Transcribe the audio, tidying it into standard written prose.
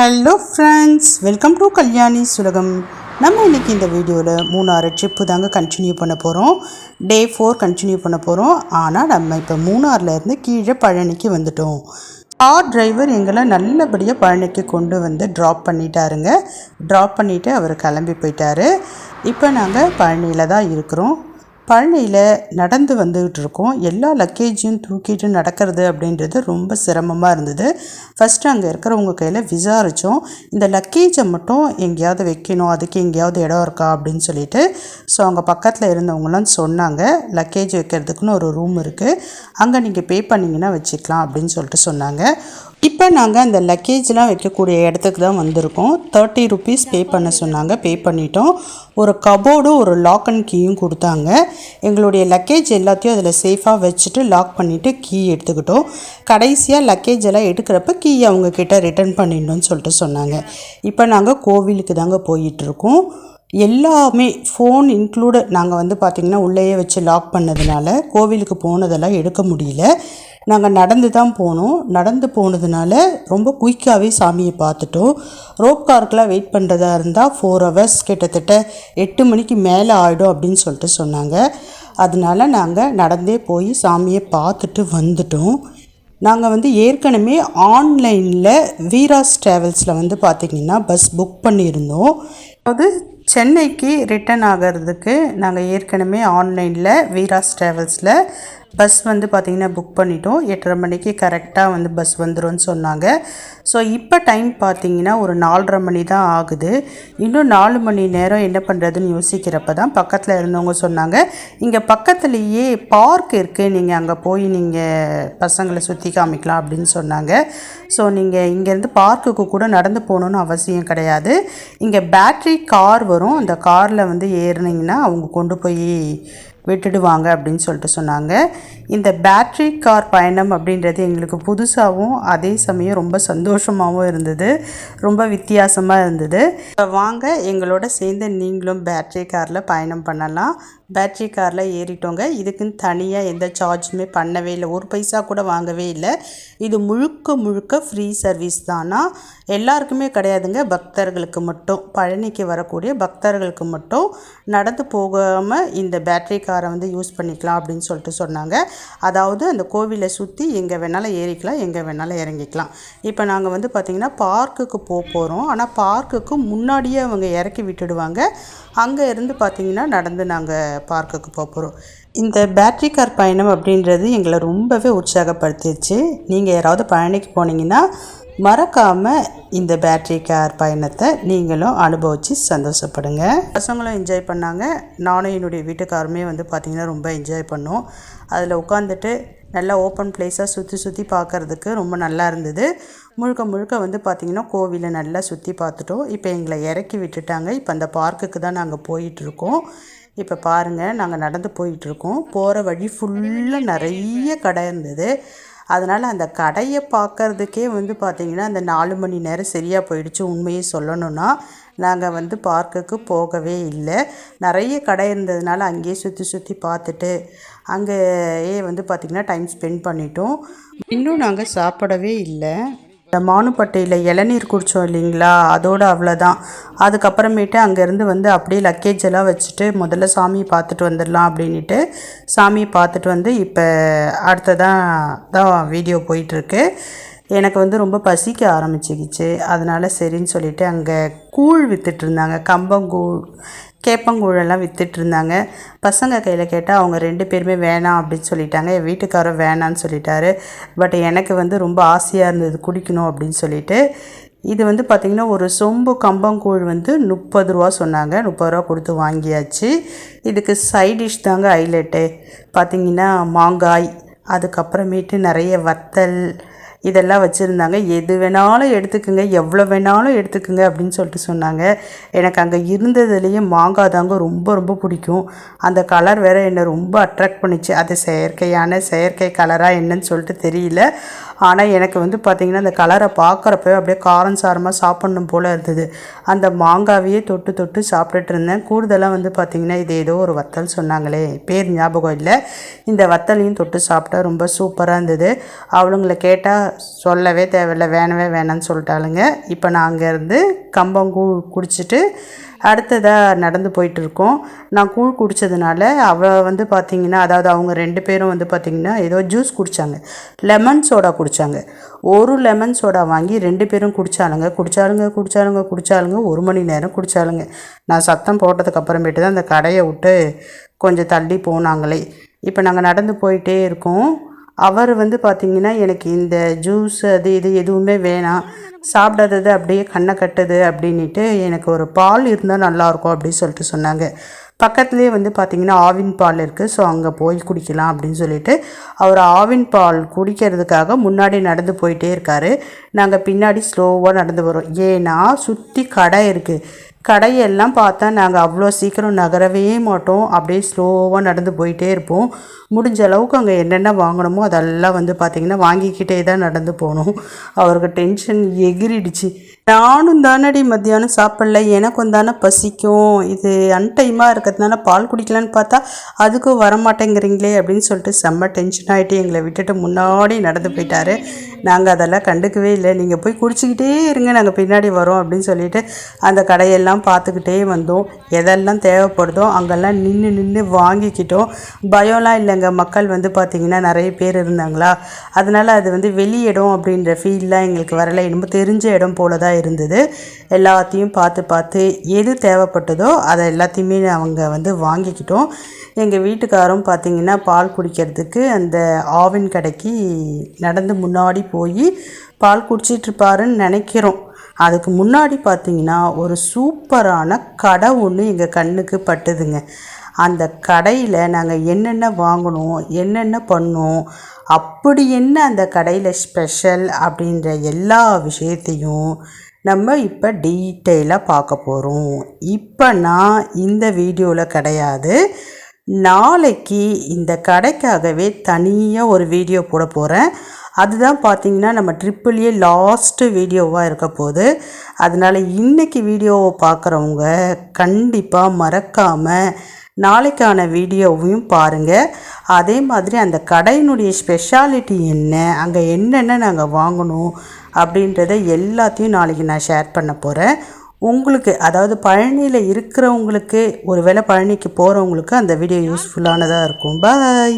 Hello friends, welcome to Kalyani சுலகம். நம்ம இன்றைக்கி இந்த வீடியோவில் மூணாறு ட்ரிப்பு தாங்க கண்டினியூ பண்ண போகிறோம். டே 4 கண்டினியூ பண்ண போகிறோம். ஆனால் நம்ம இப்போ மூணாறுலேருந்து கீழே பழனிக்கு வந்துட்டோம். கார் டிரைவர் எங்களை நல்லபடியாக பழனிக்கு கொண்டு வந்து ட்ராப் பண்ணிட்டாருங்க. ட்ராப் பண்ணிவிட்டு அவர் கிளம்பி போயிட்டார். இப்போ நாங்கள் பழனியில் தான் இருக்கிறோம். பழனியில் நடந்து வந்துக்கிட்டு இருக்கோம். எல்லா லக்கேஜையும் தூக்கிட்டு நடக்கிறது அப்படின்றது ரொம்ப சிரமமாக இருந்தது. ஃபஸ்ட்டு அங்கே இருக்கிறவங்க கையில் விசாரித்தோம், இந்த லக்கேஜை மட்டும் எங்கேயாவது வைக்கணும், அதுக்கு எங்கேயாவது இடம் இருக்கா அப்படின்னு சொல்லிட்டு. ஸோ அங்கே பக்கத்தில் இருந்தவங்களாம் சொன்னாங்க, லக்கேஜ் வைக்கிறதுக்குன்னு ஒரு ரூம் இருக்குது, அங்கே நீங்கள் பே பண்ணிங்கன்னா வச்சுக்கலாம் அப்படின்னு சொல்லிட்டு சொன்னாங்க. இப்போ நாங்கள் அந்த லக்கேஜ்லாம் வைக்கக்கூடிய இடத்துக்கு தான் வந்திருக்கோம். 30 ருபீஸ் பே பண்ண சொன்னாங்க. பே பண்ணிட்டோம். ஒரு கபோர்டு, ஒரு லாக் அண்ட் கீயும் கொடுத்தாங்க. எங்களுடைய லக்கேஜ் எல்லாத்தையும் அதில் சேஃபாக வச்சுட்டு லாக் பண்ணிவிட்டு கீ எடுத்துக்கிட்டோம். கடைசியாக லக்கேஜ் எல்லாம் எடுக்கிறப்ப கீ அவங்கக்கிட்ட ரிட்டர்ன் பண்ணிடணும்னு சொல்லிட்டு சொன்னாங்க. இப்போ நாங்கள் கோவிலுக்கு தாங்க போயிட்டுருக்கோம். எல்லாமே ஃபோன் இன்க்ளூடு நாங்கள் பார்த்திங்கன்னா உள்ளேயே வச்சு லாக் பண்ணதுனால கோவிலுக்கு போனதெல்லாம் எடுக்க முடியல. நாங்கள் நடந்து தான் போனோம். நடந்து போனதுனால ரொம்ப குயிக்காகவே சாமியை பார்த்துட்டோம். ரோப் காருக்கெலாம் வெயிட் பண்ணுறதா இருந்தால் 4 ஹவர்ஸ், கிட்டத்தட்ட 8 மணிக்கு மேலே ஆகிடும் அப்படின்னு சொல்லிட்டு சொன்னாங்க. அதனால நாங்கள் நடந்தே போய் சாமியை பார்த்துட்டு வந்துட்டோம். நாங்கள் ஏற்கனவே ஆன்லைனில் வீராஸ் ட்ராவல்ஸில் பார்த்திங்கன்னா பஸ் புக் பண்ணியிருந்தோம். அது சென்னைக்கு ரிட்டன் ஆகிறதுக்கு நாங்கள் ஏற்கனவே ஆன்லைனில் வீராஸ் ட்ராவல்ஸில் பஸ் பார்த்திங்கன்னா புக் பண்ணிட்டோம். 8:30 மணிக்கு கரெக்டாக பஸ் வந்துடும் சொன்னாங்க. ஸோ இப்போ டைம் பார்த்திங்கன்னா ஒரு 4:30 மணி தான் ஆகுது. இன்னும் 4 மணி நேரம் என்ன பண்ணுறதுன்னு யோசிக்கிறப்ப தான் பக்கத்தில் இருந்தவங்க சொன்னாங்க, இங்கே பக்கத்துலேயே பார்க் இருக்குது, நீங்கள் அங்கே போய் நீங்கள் பசங்களை சுற்றி காமிக்கலாம் அப்படின்னு சொன்னாங்க. ஸோ நீங்கள் இங்கேருந்து பார்க்குக்கு கூட நடந்து போகணுன்னு அவசியம் கிடையாது. இங்கே பேட்ரி கார் வரும், அந்த காரில் ஏறினீங்கன்னா அவங்க கொண்டு போய் விட்டுடுவாங்க அப்படின்னு சொல்லிட்டு சொன்னாங்க. இந்த பேட்ரி கார் பயணம் அப்படின்றது எங்களுக்கு புதுசாகவும் அதே சமயம் ரொம்ப சந்தோஷமாகவும் இருந்தது, ரொம்ப வித்தியாசமாக இருந்தது. வாங்க எங்களோட சேர்ந்து நீங்களும் பேட்ரி காரில் பயணம் பண்ணலாம். பேட்ரி காரில் ஏறிட்டோங்க. இதுக்குன்னு தனியாக எந்த சார்ஜுமே பண்ணவே இல்லை, 1 பைசா கூட வாங்கவே இல்லை. இது முழுக்க முழுக்க ஃப்ரீ சர்வீஸ் தானா, எல்லாருக்குமே கிடையாதுங்க, பக்தர்களுக்கு மட்டும், பழனிக்கு வரக்கூடிய பக்தர்களுக்கு மட்டும் நடந்து போகாமல் இந்த பேட்ரி காரை யூஸ் பண்ணிக்கலாம் அப்படின்னு சொல்லிட்டு சொன்னாங்க. அதாவது அந்த கோவிலை சுற்றி எங்கே வேணாலும் ஏறிக்கலாம், எங்கே வேணாலும் இறங்கிக்கலாம். இப்போ நாங்கள் பார்த்திங்கன்னா பார்க்குக்கு போகிறோம். ஆனால் பார்க்குக்கு முன்னாடியே அவங்க இறக்கி விட்டுடுவாங்க. அங்கே இருந்து பார்த்திங்கன்னா நடந்து நாங்கள் பார்க்குக்கு போகிறோம். இந்த பேட்ரி கார் பயணம் அப்படின்றது எங்களை ரொம்பவே உற்சாகப்படுத்திடுச்சு. நீங்கள் யாராவது பழனிக்கு போனீங்கன்னா மறக்காமல் இந்த பேட்ரி கார் பயணத்தை நீங்களும் அனுபவித்து சந்தோஷப்படுங்க. பசங்களும் என்ஜாய் பண்ணாங்க, நானும் என்னுடைய வீட்டுக்காருமே பார்த்திங்கன்னா ரொம்ப என்ஜாய் பண்ணோம். அதில் உட்காந்துட்டு நல்லா ஓப்பன் பிளேஸாக சுற்றி பார்க்குறதுக்கு ரொம்ப நல்லா இருந்தது. முழுக்க முழுக்க பார்த்திங்கன்னா கோவிலை நல்லா சுற்றி பார்த்துட்டோம். இப்போ எங்களை இறக்கி விட்டுட்டாங்க. இப்போ அந்த பார்க்குக்கு தான் நாங்கள் போயிட்டுருக்கோம். இப்போ பாருங்கள், நாங்கள் நடந்து போயிட்டுருக்கோம். போகிற வழி ஃபுல்லாக நிறைய கடை இருந்தது. அதனால் அந்த கடையை பார்க்குறதுக்கே பார்த்திங்கன்னா அந்த 4 மணி நேரம் சரியாக போயிடுச்சு. உண்மையை சொல்லணுன்னா நாங்கள் பார்க்குக்கு போகவே இல்லை. நிறைய கடை இருந்ததுனால அங்கேயே சுற்றி பார்த்துட்டு அங்கேயே பார்த்திங்கன்னா டைம் ஸ்பெண்ட் பண்ணிட்டோம். இன்னும் நாங்கள் சாப்பிடவே இல்லை. இந்த மானுப்பட்டையில் இளநீர் குடித்தோம் இல்லைங்களா, அதோடு அவ்வளோதான். அதுக்கப்புறமேட்டு அங்கேருந்து அப்படியே லக்கேஜ் எல்லாம் வச்சுட்டு முதல்ல சாமியை பார்த்துட்டு வந்துடலாம் அப்படின்ட்டு சாமியை பார்த்துட்டு இப்போ அடுத்ததான் வீடியோ போயிட்டுருக்கு. எனக்கு ரொம்ப பசிக்க ஆரம்பிச்சிக்கிச்சு. அதனால் சரின்னு சொல்லிவிட்டு அங்கே கூழ் விற்றுட்ருந்தாங்க, கம்பங்கூழ், கேப்பங்கூழெல்லாம் விற்றுட்ருந்தாங்க. பசங்க கையில் கேட்டால் அவங்க 2 பேருமே வேணாம் அப்படின்னு சொல்லிட்டாங்க. என் வீட்டுக்காரர் வேணான்னு சொல்லிட்டாரு. பட் எனக்கு ரொம்ப ஆசையாக இருந்தது குடிக்கணும் அப்படின்னு சொல்லிட்டு. இது பார்த்திங்கன்னா ஒரு சொம்பு கம்பங்கூழ் 30 ரூபா சொன்னாங்க. 30 ரூபா கொடுத்து வாங்கியாச்சு. இதுக்கு சைட் டிஷ் தாங்க ஹைலைட்டு. பார்த்திங்கன்னா மாங்காய், அதுக்கப்புறமேட்டு நிறைய வத்தல் இதெல்லாம் வச்சுருந்தாங்க. எது வேணாலும் எடுத்துக்குங்க, எவ்வளோ வேணாலும் எடுத்துக்குங்க அப்படின்னு சொல்லிட்டு சொன்னாங்க. எனக்கு அங்கே இருந்ததுலேயே மாங்காய் தாங்க ரொம்ப ரொம்ப பிடிக்கும். அந்த கலர் வேறு என்னை ரொம்ப அட்ராக்ட் பண்ணிச்சு. அது செயற்கை கலராக என்னன்னு சொல்லிட்டு தெரியல. ஆனால் எனக்கு வந்து பார்த்திங்கன்னா அந்த கலரை பார்க்குறப்ப அப்படியே காரம் சாரமாக சாப்பிட்ணும் போல் இருந்தது. அந்த மாங்காவையே தொட்டு தொட்டு சாப்பிட்டுட்டு இருந்தேன். கூடுதலாக வந்து பார்த்திங்கன்னா இது ஏதோ ஒரு வத்தல் சொன்னாங்களே, பேர் ஞாபகம் இல்லை. இந்த வத்தலையும் தொட்டு சாப்பிட்டா ரொம்ப சூப்பராக இருந்தது. அவளுங்களை கேட்டால் சொல்லவே தேவையில்லை, வேணவே வேணான்னு சொல்லிட்டாளுங்க. இப்போ நான் அங்கேருந்து கம்பங்கூழ் குடிச்சிட்டு அடுத்ததாக நடந்து போயிட்டுருக்கோம். நான் கூழ் குடித்ததுனால அவள் வந்து பார்த்திங்கன்னா, அதாவது அவங்க 2 பேரும் வந்து பார்த்திங்கன்னா ஏதோ ஜூஸ் குடித்தாங்க, லெமன் சோடா குடித்தாங்க. ஒரு லெமன் சோடா வாங்கி 2 பேரும் குடித்தாளுங்க 1 மணி நேரம் குடித்தாளுங்க. நான் சத்தம் போட்டதுக்கப்புறமேட்டு தான் அந்த கடையை விட்டு கொஞ்சம் தள்ளி போனாங்களே. இப்போ நாங்கள் நடந்து போயிட்டே இருக்கோம். அவர் வந்து பார்த்திங்கன்னா எனக்கு இந்த ஜூஸ் அது இது எதுவுமே வேணாம், சாப்பிடாதது அப்படியே கண்ணை கட்டுது அப்படின்ட்டு எனக்கு ஒரு பால் இருந்தால் நல்லாயிருக்கும் அப்படின்னு சொல்லிட்டு சொன்னாங்க. பக்கத்துலேயே வந்து பார்த்திங்கன்னா ஆவின் பால் இருக்குது, ஸோ அங்கே போய் குடிக்கலாம் அப்படின்னு சொல்லிட்டு அவர் ஆவின் பால் குடிக்கிறதுக்காக முன்னாடி நடந்து போயிட்டே இருக்கார். நாங்கள் பின்னாடி ஸ்லோவாக நடந்து வரோம். ஏன்னா சுற்றி கடை இருக்குது. கடையெல்லாம் பார்த்தா நாங்கள் அவ்வளோ சீக்கிரம் நகரவே மாட்டோம். அப்படியே ஸ்லோவாக நடந்து போயிட்டே இருப்போம். முடிஞ்ச அளவுக்கு அங்கே என்னென்ன வாங்கணுமோ அதெல்லாம் வந்து பார்த்திங்கன்னா வாங்கிக்கிட்டே தான் நடந்து போகணும். அவருக்கு டென்ஷன் எகிரிடுச்சு. நானும் தானடி மத்தியானம் சாப்பிடல, எனக்கும் தானே பசிக்கும், இது அன்டைமாக இருக்கிறதுனால பால் குடிக்கலான்னு பார்த்தா அதுக்கும் வரமாட்டேங்கிறீங்களே அப்படின்னு சொல்லிட்டு செம்ம டென்ஷன் ஆகிட்டு எங்களை விட்டுட்டு முன்னாடி நடந்து போயிட்டாரு. நாங்கள் அதெல்லாம் கண்டுக்கவே இல்லை. நீங்கள் போய் குடிச்சிக்கிட்டே இருங்க, நாங்கள் பின்னாடி வரோம் அப்படின்னு சொல்லிட்டு அந்த கடையெல்லாம் பார்த்துக்கிட்டே வந்தோம். எதெல்லாம் தேவைப்படுதோ அங்கெல்லாம் நின்று வாங்கிக்கிட்டோம். பயம்லாம் இல்லைங்க. மக்கள் வந்து பார்த்திங்கன்னா நிறைய பேர் இருந்தாங்களா, அதனால் அது வந்து வெளி இடம் அப்படின்ற ஃபீல்லாம் எங்களுக்கு வரலை. என்னமோ தெரிஞ்ச இடம் போல தான் இருந்தது. எல்லாத்தையும் பார்த்து எது தேவைப்பட்டதோ அதை எல்லாத்தையுமே அவங்க வந்து வாங்கிக்கிட்டோம். எங்கள் வீட்டுக்காரும் பார்த்திங்கன்னா பால் குடிக்கிறதுக்கு அந்த ஆவின் கடைக்கு நடந்து முன்னாடி போய் பால் குடிச்சிட்ருப்பாருன்னு நினைக்கிறோம். அதுக்கு முன்னாடி பார்த்திங்கன்னா ஒரு சூப்பரான கடை ஒன்று எங்கள் கண்ணுக்கு பட்டுதுங்க. அந்த கடையில் நாங்கள் என்னென்ன வாங்கணும், என்னென்ன பண்ணோம், அப்படி என்ன அந்த கடையில் ஸ்பெஷல் அப்படின்ற எல்லா விஷயத்தையும் நம்ம இப்போ டீட்டெயிலாக பார்க்க போகிறோம். இப்போ நான் இந்த வீடியோவில் கிடையாது, நாளைக்கு இந்த கடைக்காகவே தனியாக ஒரு வீடியோ போட போகிறேன். அதுதான் பார்த்திங்கன்னா நம்ம ட்ரிப்பிலேயே லாஸ்ட்டு வீடியோவாக இருக்க போகுது. அதனால் இன்றைக்கி வீடியோவை பார்க்குறவங்க கண்டிப்பாக மறக்காமல் நாளைக்கான வீடியோவையும் பாருங்கள். அதே மாதிரி அந்த கடையினுடைய ஸ்பெஷாலிட்டி என்ன, அங்கே என்னென்ன நாங்கள் வாங்கணும் அப்படின்றத எல்லாத்தையும் நாளைக்கு நான் ஷேர் பண்ண போகிறேன். உங்களுக்கு அதாவது பழனியில் இருக்கிறவங்களுக்கு, ஒரு வேளை பழனிக்கு போகிறவங்களுக்கு அந்த வீடியோ யூஸ்ஃபுல்லானதாக இருக்கும். பாய்.